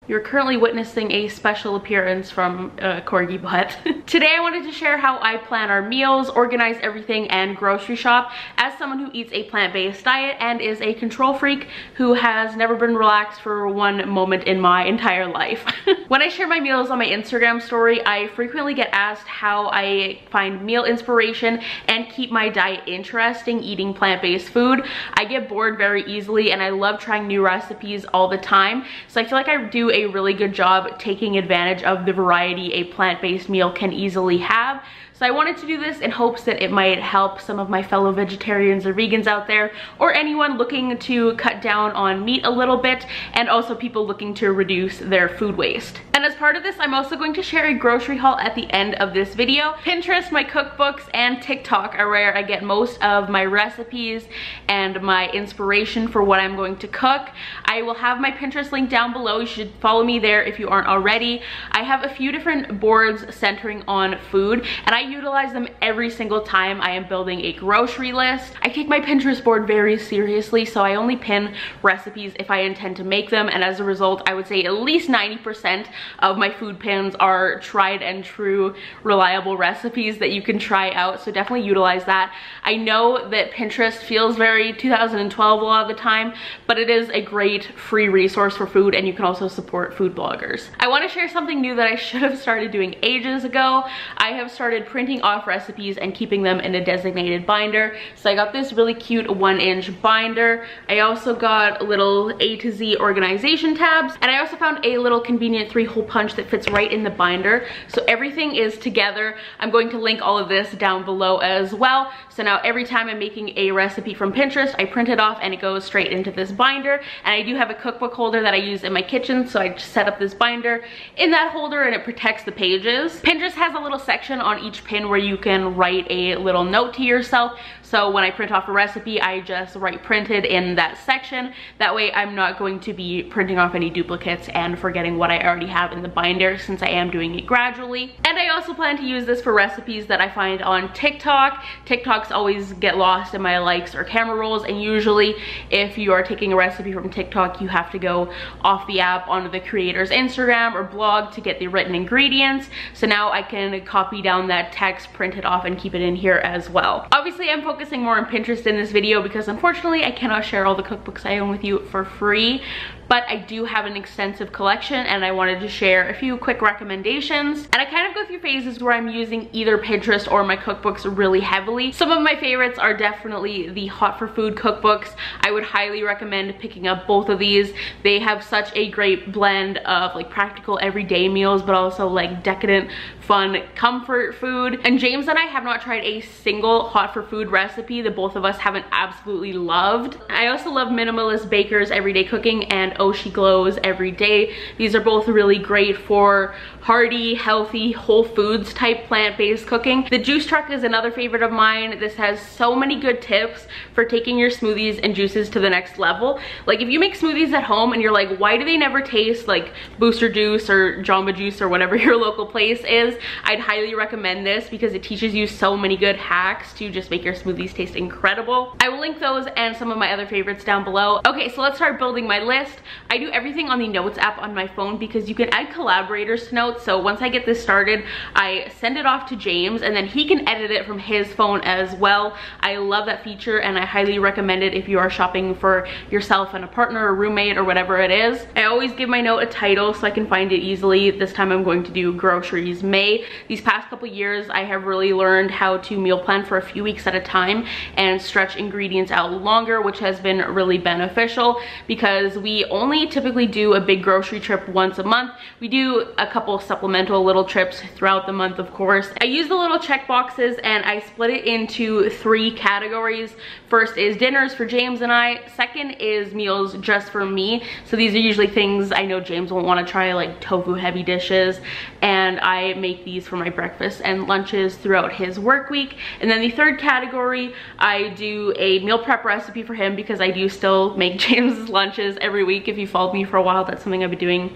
You're currently witnessing a special appearance from Corgi Butt. Today I wanted to share how I plan our meals, organize everything, and grocery shop as someone who eats a plant-based diet and is a control freak who has never been relaxed for one moment in my entire life. When I share my meals on my Instagram story, I frequently get asked how I find meal inspiration and keep my diet interesting eating plant-based food. I get bored very easily and I love trying new recipes all the time, so I feel like I do a really good job taking advantage of the variety a plant-based meal can easily have. So I wanted to do this in hopes that it might help some of my fellow vegetarians or vegans out there, or anyone looking to cut down on meat a little bit, and also people looking to reduce their food waste. And as part of this, I'm also going to share a grocery haul at the end of this video. Pinterest, my cookbooks, and TikTok are where I get most of my recipes and my inspiration for what I'm going to cook. I will have my Pinterest link down below. You should follow me there if you aren't already. I have a few different boards centering on food, and I utilize them every single time I am building a grocery list. I take my Pinterest board very seriously, so I only pin recipes if I intend to make them, and as a result, I would say at least 90% of my food pins are tried and true, reliable recipes that you can try out, so definitely utilize that. I know that Pinterest feels very 2012 a lot of the time, but it is a great free resource for food, and you can also support food bloggers. I want to share something new that I should have started doing ages ago. I have started printing off recipes and keeping them in a designated binder. So I got this really cute 1-inch binder. I also got little A to Z organization tabs, and I also found a little convenient 3-hole punch that fits right in the binder. So everything is together. I'm going to link all of this down below as well. So now every time I'm making a recipe from Pinterest, I print it off and it goes straight into this binder. And I do have a cookbook holder that I use in my kitchen, so I just set up this binder in that holder and it protects the pages. Pinterest has a little section on each pin where you can write a little note to yourself. So when I print off a recipe, I just write printed in that section. That way I'm not going to be printing off any duplicates and forgetting what I already have in the binder, since I am doing it gradually. And I also plan to use this for recipes that I find on TikTok. TikToks always get lost in my likes or camera rolls, and usually if you are taking a recipe from TikTok, you have to go off the app onto the creator's Instagram or blog to get the written ingredients. So now I can copy down that text, print it off, and keep it in here as well. Obviously I'm focusing more on Pinterest in this video because unfortunately I cannot share all the cookbooks I own with you for free, but I do have an extensive collection and I wanted to share a few quick recommendations. And I kind of go through phases where I'm using either Pinterest or my cookbooks really heavily. Some of my favorites are definitely the Hot for Food cookbooks. I would highly recommend picking up both of these. They have such a great blend of like practical everyday meals, but also like decadent, fun, comfort food. And James and I have not tried a single Hot for Food recipe that both of us haven't absolutely loved. I also love Minimalist Baker's Everyday Cooking and Oh She Glows Every Day. These are both really great for hearty, healthy, whole foods type plant-based cooking. The Juice Truck is another favorite of mine. This has so many good tips for taking your smoothies and juices to the next level. Like if you make smoothies at home and you're like, why do they never taste like Booster Juice or Jamba Juice or whatever your local place is, I'd highly recommend this because it teaches you so many good hacks to just make your smoothies taste incredible. I will link those and some of my other favorites down below. Okay, so let's start building my list. I do everything on the Notes app on my phone because you can add collaborators to Notes. So once I get this started, I send it off to James and then he can edit it from his phone as well. I love that feature and I highly recommend it if you are shopping for yourself and a partner or roommate or whatever it is. I always give my note a title so I can find it easily. This time I'm going to do Groceries May. These past couple years I have really learned how to meal plan for a few weeks at a time and stretch ingredients out longer, which has been really beneficial because we only typically do a big grocery trip once a month. We do a couple supplemental little trips throughout the month, of course. I use the little check boxes and I split it into 3 categories. First is dinners for James and I. Second is meals just for me. So these are usually things I know James won't want to try, like tofu heavy dishes, and I make these for my breakfast and lunches throughout his work week. And then the third category, I do a meal prep recipe for him because I do still make James's lunches every week. If you followed me for a while, that's something I've been doing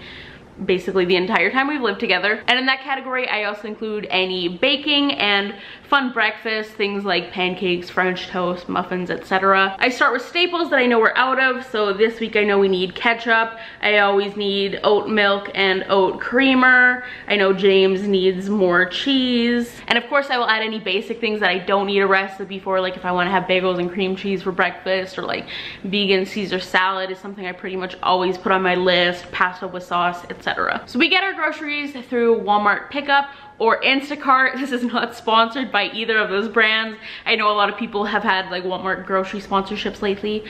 basically the entire time we've lived together. And in that category, I also include any baking and fun breakfast, things like pancakes, French toast, muffins, etc. I start with staples that I know we're out of. So this week I know we need ketchup. I always need oat milk and oat creamer. I know James needs more cheese. And of course I will add any basic things that I don't need a recipe for, like if I want to have bagels and cream cheese for breakfast, or like vegan Caesar salad is something I pretty much always put on my list, pasta with sauce, etc. So we get our groceries through Walmart pickup or Instacart. This is not sponsored by either of those brands. I know a lot of people have had like Walmart grocery sponsorships lately.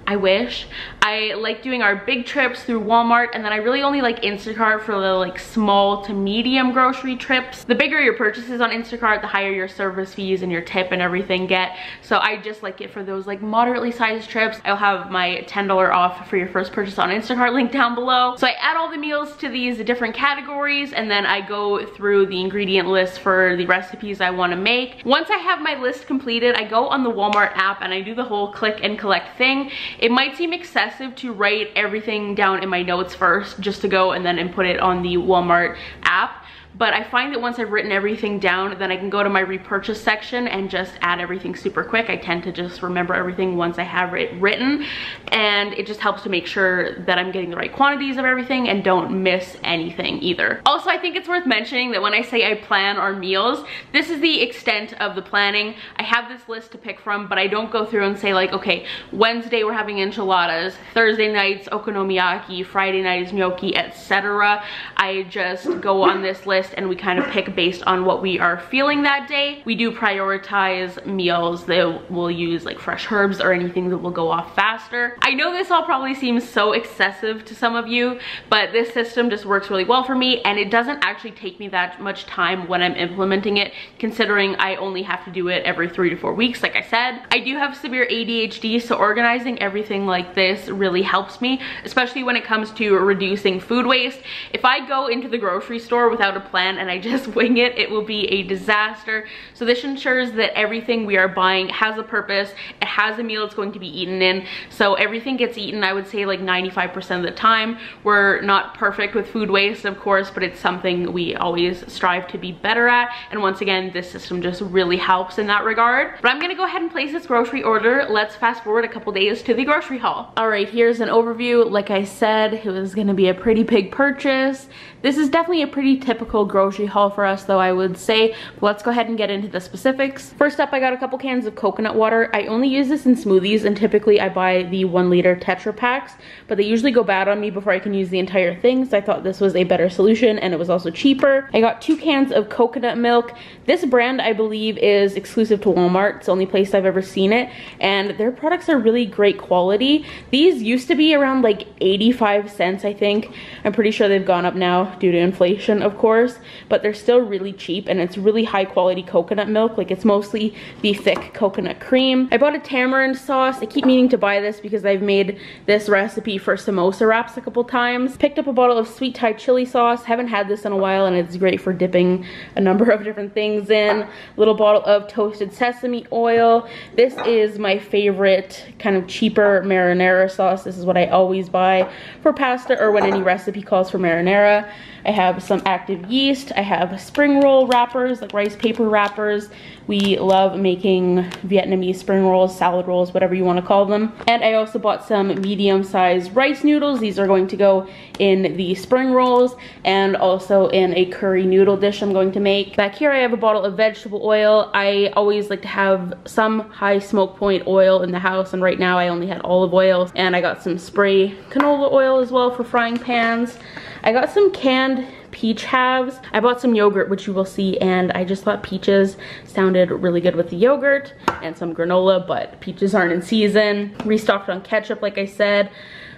I wish. I like doing our big trips through Walmart, and then I really only like Instacart for the like small to medium grocery trips. The bigger your purchases on Instacart, the higher your service fees and your tip and everything get. So I just like it for those like moderately sized trips. I'll have my $10 off for your first purchase on Instacart link down below. So I add all the meals to these different categories, and then I go through the ingredient list for the recipes I want to make. Once I have my list completed, I go on the Walmart app and I do the whole click and collect thing. It might seem excessive to write everything down in my notes first, just to go and then input it on the Walmart app. But I find that once I've written everything down, then I can go to my repurchase section and just add everything super quick. I tend to just remember everything once I have it written, and it just helps to make sure that I'm getting the right quantities of everything and don't miss anything either. Also, I think it's worth mentioning that when I say I plan our meals, this is the extent of the planning. I have this list to pick from, but I don't go through and say like, okay, Wednesday we're having enchiladas, Thursday night's okonomiyaki, Friday night is gnocchi, etc. I just go on this list and we kind of pick based on what we are feeling that day. We do prioritize meals that will use like fresh herbs or anything that will go off faster. I know this all probably seems so excessive to some of you, but this system just works really well for me, and it doesn't actually take me that much time when I'm implementing it, considering I only have to do it every 3 to 4 weeks, like I said. I do have severe ADHD, so organizing everything like this really helps me, especially when it comes to reducing food waste. If I go into the grocery store without a plan and I just wing it, it will be a disaster. So this ensures that everything we are buying has a purpose, it has a meal it's going to be eaten in, so everything gets eaten, I would say like 95% of the time. We're not perfect with food waste, of course, but it's something we always strive to be better at, and once again, this system just really helps in that regard. But I'm gonna go ahead and place this grocery order. Let's fast forward a couple days to the grocery haul. All right, here's an overview. Like I said, it was gonna be a pretty big purchase. This is definitely a pretty typical grocery haul for us, though, I would say. But let's go ahead and get into the specifics. First up, I got a couple cans of coconut water. I only use this in smoothies, and typically I buy the 1 liter Tetra packs, but they usually go bad on me before I can use the entire thing, so I thought this was a better solution, and it was also cheaper. I got 2 cans of coconut milk. This brand, I believe, is exclusive to Walmart. It's the only place I've ever seen it, and their products are really great quality. These used to be around like 85 cents, I think. I'm pretty sure they've gone up now due to inflation, of course, but they're still really cheap, and it's really high quality coconut milk. Like, it's mostly the thick coconut cream. I bought a tamarind sauce. I keep meaning to buy this because I've made this recipe for samosa wraps a couple times. Picked up a bottle of sweet Thai chili sauce. Haven't had this in a while, and it's great for dipping a number of different things in. Little bottle of toasted sesame oil. This is my favorite kind of cheaper marinara sauce. This is what I always buy for pasta or when any recipe calls for marinara. I have some active yeast. I have spring roll wrappers, like rice paper wrappers. We love making Vietnamese spring rolls, salad rolls, whatever you want to call them. And I also bought some medium-sized rice noodles. These are going to go in the spring rolls and also in a curry noodle dish I'm going to make. Back here I have a bottle of vegetable oil. I always like to have some high smoke point oil in the house, and right now I only had olive oil. And I got some spray canola oil as well for frying pans. I got some canned peach halves. I bought some yogurt, which you will see, and I just thought peaches sounded really good with the yogurt, and some granola, but peaches aren't in season. Restocked on ketchup, like I said.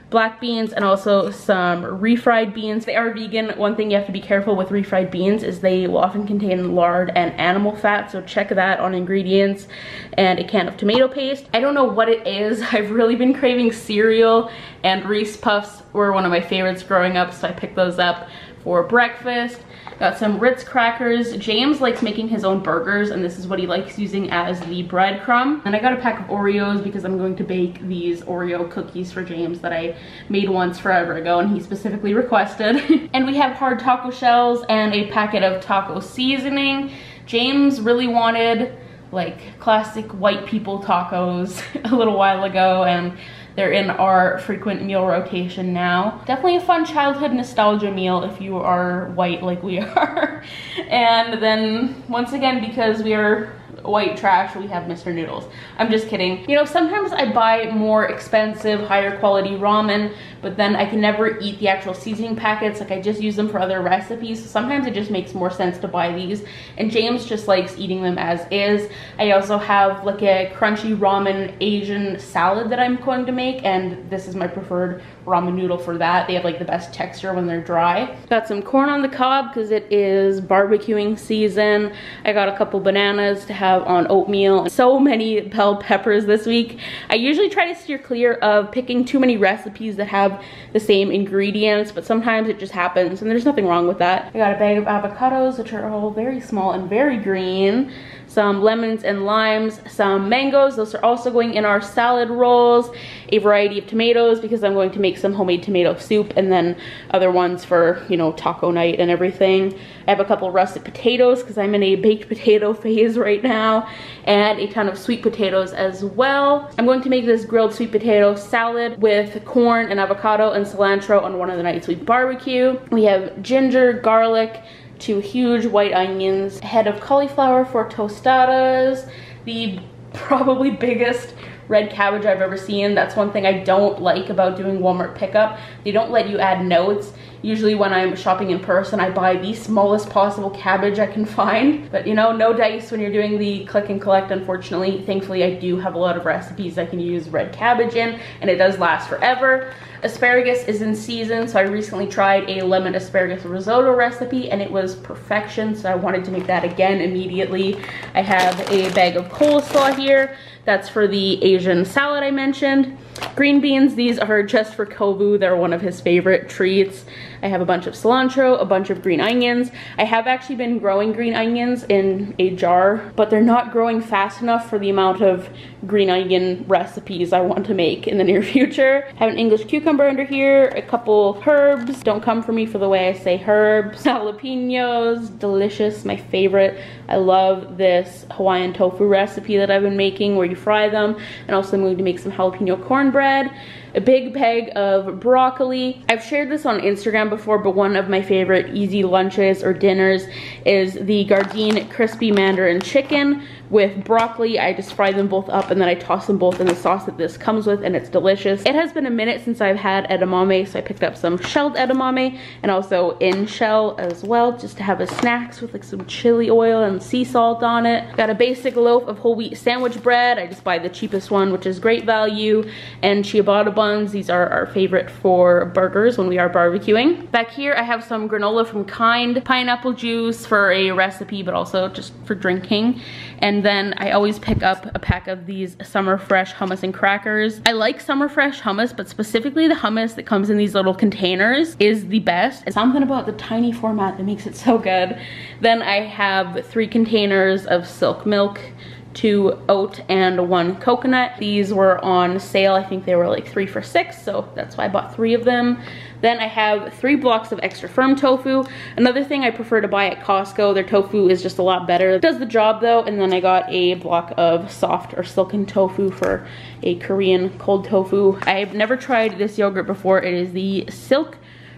Black beans, and also some refried beans. They are vegan. One thing you have to be careful with refried beans is they will often contain lard and animal fat, so check that on ingredients. And a can of tomato paste. I don't know what it is. I've really been craving cereal, And Reese Puffs were one of my favorites growing up, so I picked those up for breakfast. Got some Ritz crackers. James likes making his own burgers, and this is what he likes using as the breadcrumb. And I got a pack of Oreos because I'm going to bake these Oreo cookies for James that I made once forever ago and he specifically requested. And we have hard taco shells and a packet of taco seasoning. James really wanted like classic white people tacos a little while ago, and they're in our frequent meal rotation now. Definitely a fun childhood nostalgia meal if you are white like we are. And then once again, because we are white trash, we have Mr. Noodles. I'm just kidding. You know, sometimes I buy more expensive, higher quality ramen, but then I can never eat the actual seasoning packets. Like, I just use them for other recipes. So sometimes it just makes more sense to buy these. And James just likes eating them as is. I also have like a crunchy ramen Asian salad that I'm going to make, and this is my preferred ramen noodle for that. They have like the best texture when they're dry. Got some corn on the cob because it is barbecuing season. I got a couple bananas to have on oatmeal. So many bell peppers this week. I usually try to steer clear of picking too many recipes that have the same ingredients, but sometimes it just happens and there's nothing wrong with that. I got a bag of avocados, which are all very small and very green. Some lemons and limes, some mangoes, those are also going in our salad rolls, a variety of tomatoes because I'm going to make some homemade tomato soup, and then other ones for, you know, taco night and everything. I have a couple russet potatoes because I'm in a baked potato phase right now, and a ton of sweet potatoes as well. I'm going to make this grilled sweet potato salad with corn and avocado and cilantro on one of the nights we barbecue. We have ginger, garlic, 2 huge white onions, a head of cauliflower for tostadas, the probably biggest red cabbage I've ever seen. That's one thing I don't like about doing Walmart pickup. They don't let you add notes. Usually when I'm shopping in person, I buy the smallest possible cabbage I can find. But you know, no dice when you're doing the click and collect, unfortunately. Thankfully, I do have a lot of recipes I can use red cabbage in, and it does last forever. Asparagus is in season, so I recently tried a lemon asparagus risotto recipe and it was perfection, so I wanted to make that again immediately. I have a bag of coleslaw here. That's for the Asian salad I mentioned. Green beans, these are just for Kovu. They're one of his favorite treats. I have a bunch of cilantro, a bunch of green onions. I have actually been growing green onions in a jar, but they're not growing fast enough for the amount of green onion recipes I want to make in the near future. I have an English cucumber under here, a couple herbs. Don't come for me for the way I say herbs. Jalapenos, delicious, my favorite. I love this Hawaiian tofu recipe that I've been making where you fry them. And also I'm going to make some jalapeno cornbread. A big bag of broccoli. I've shared this on Instagram before, but one of my favorite easy lunches or dinners is the Gardein crispy mandarin chicken with broccoli. I just fry them both up and then I toss them both in the sauce that this comes with, and it's delicious. It has been a minute since I've had edamame, so I picked up some shelled edamame and also in shell as well, just to have as snacks with like some chili oil and sea salt on it. Got a basic loaf of whole wheat sandwich bread. I just buy the cheapest one, which is great value, and ciabatta buns. These are our favorite for burgers when we are barbecuing. Back here I have some granola from Kind, pineapple juice for a recipe but also just for drinking, and then I always pick up a pack of these Summer Fresh hummus and crackers. I like Summer Fresh hummus, but specifically the hummus that comes in these little containers is the best. It's something about the tiny format that makes it so good. Then I have 3 containers of silk milk, 2 oat and 1 coconut. These were on sale. I think they were like 3 for $6, so that's why I bought 3 of them. Then I have 3 blocks of extra firm tofu. Another thing I prefer to buy at Costco. Their tofu is just a lot better. It does the job though. And then I got a block of soft or silken tofu for a Korean cold tofu. I've never tried this yogurt before. It is the Silk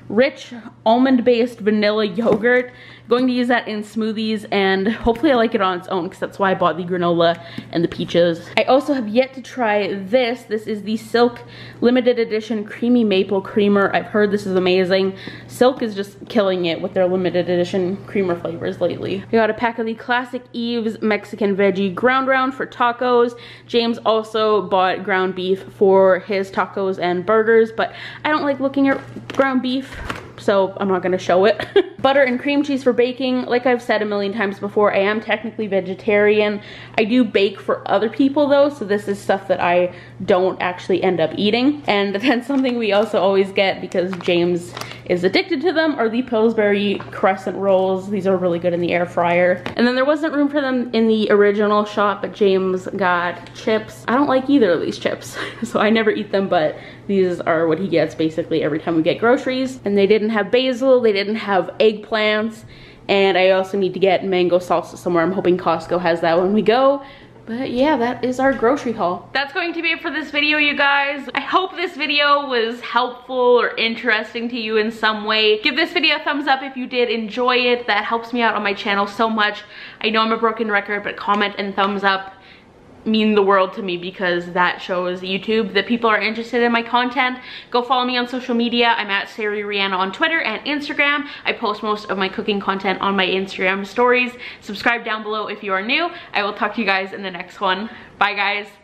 Rich almond-based vanilla yogurt. Going to use that in smoothies, and hopefully I like it on its own because that's why I bought the granola and the peaches. I also have yet to try this. This is the Silk limited edition creamy maple creamer. I've heard this is amazing. Silk is just killing it with their limited edition creamer flavors lately. I got a pack of the Classic Eve's Mexican veggie ground round for tacos. James also bought ground beef for his tacos and burgers, but I don't like looking at ground beef, so I'm not gonna show it. Butter and cream cheese for baking. Like I've said a million times before, I am technically vegetarian. I do bake for other people though, so this is stuff that I don't actually end up eating. And then something we also always get, because James is addicted to them, are the Pillsbury Crescent rolls. These are really good in the air fryer. And then there wasn't room for them in the original shop, but James got chips. I don't like either of these chips, so I never eat them, but these are what he gets basically every time we get groceries. And they didn't have basil, they didn't have eggplants, and I also need to get mango salsa somewhere. I'm hoping Costco has that when we go. But yeah, that is our grocery haul. That's going to be it for this video, you guys. I hope this video was helpful or interesting to you in some way. Give this video a thumbs up if you did enjoy it. That helps me out on my channel so much. I know I'm a broken record, but comment and thumbs up mean the world to me, because that shows YouTube that people are interested in my content. Go follow me on social media. I'm at Sari Rihanna on Twitter and Instagram. I post most of my cooking content on my Instagram stories. Subscribe down below if you are new. I will talk to you guys in the next one. Bye guys.